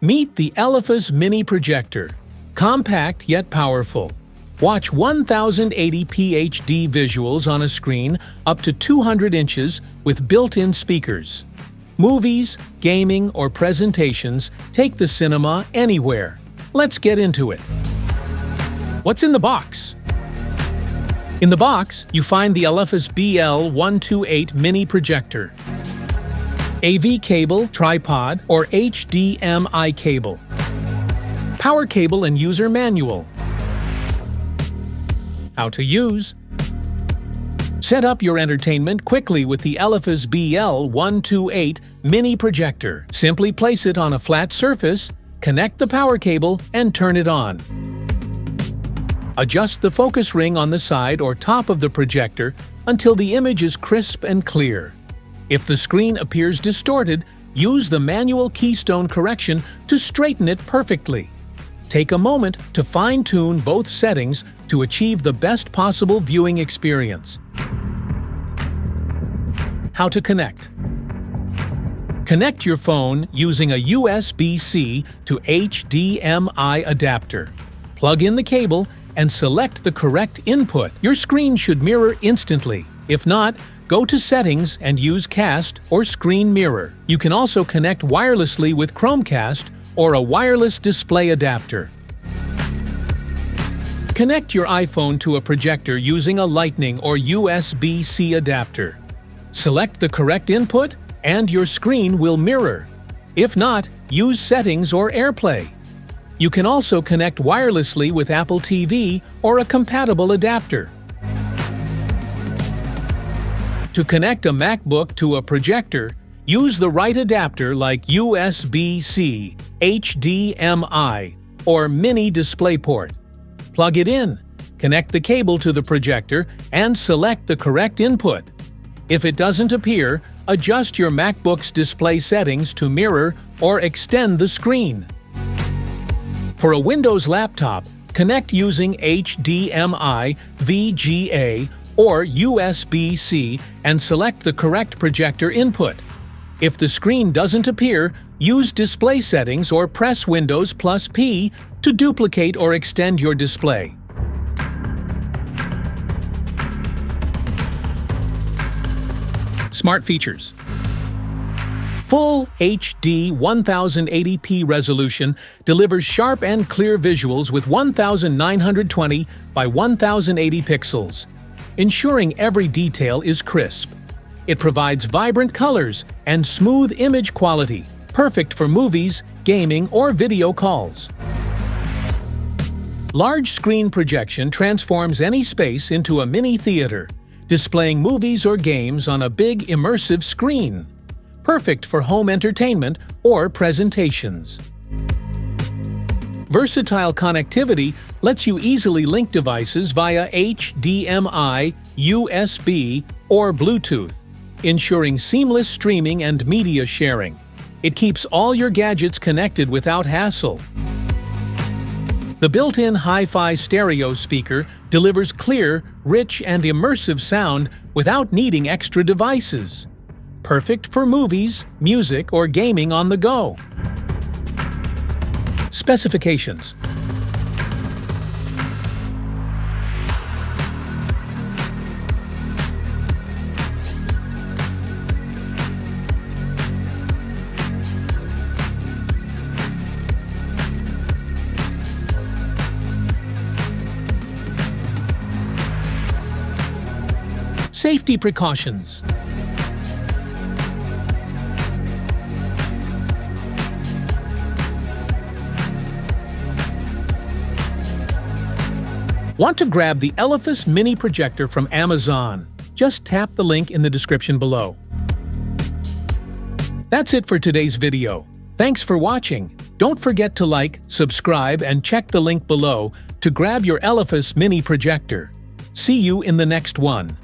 Meet the ELEPHAS Mini Projector. Compact yet powerful. Watch 1080p HD visuals on a screen up to 200 inches with built-in speakers. Movies, gaming, or presentations take the cinema anywhere. Let's get into it. What's in the box? In the box, you find the ELEPHAS BL128 Mini Projector, AV cable, tripod, or HDMI cable, power cable and user manual. How to use. Set up your entertainment quickly with the ELEPHAS BL128 Mini Projector. Simply place it on a flat surface, connect the power cable, and turn it on. Adjust the focus ring on the side or top of the projector until the image is crisp and clear. If the screen appears distorted, use the manual keystone correction to straighten it perfectly. Take a moment to fine-tune both settings to achieve the best possible viewing experience. How to connect. Connect your phone using a USB-C to HDMI adapter. Plug in the cable and select the correct input. Your screen should mirror instantly. If not, go to Settings and use Cast or Screen Mirror. You can also connect wirelessly with Chromecast or a wireless display adapter. Connect your iPhone to a projector using a Lightning or USB-C adapter. Select the correct input and your screen will mirror. If not, use Settings or AirPlay. You can also connect wirelessly with Apple TV or a compatible adapter. To connect a MacBook to a projector, use the right adapter like USB-C, HDMI, or Mini DisplayPort. Plug it in, connect the cable to the projector, and select the correct input. If it doesn't appear, adjust your MacBook's display settings to mirror or extend the screen. For a Windows laptop, connect using HDMI, VGA, or USB-C and select the correct projector input. If the screen doesn't appear, use Display Settings or press Windows plus P to duplicate or extend your display. Smart features. Full HD 1080p resolution delivers sharp and clear visuals with 1920 by 1080 pixels, ensuring every detail is crisp. It provides vibrant colors and smooth image quality, perfect for movies, gaming, or video calls. Large screen projection transforms any space into a mini theater, displaying movies or games on a big immersive screen. Perfect for home entertainment or presentations. Versatile connectivity lets you easily link devices via HDMI, USB, or Bluetooth, ensuring seamless streaming and media sharing. It keeps all your gadgets connected without hassle. The built-in HiFi stereo speaker delivers clear, rich, and immersive sound without needing extra devices. Perfect for movies, music, or gaming on the go. Specifications. Safety precautions. Want to grab the ELEPHAS Mini Projector from Amazon? Just tap the link in the description below. That's it for today's video. Thanks for watching. Don't forget to like, subscribe, and check the link below to grab your ELEPHAS Mini Projector. See you in the next one.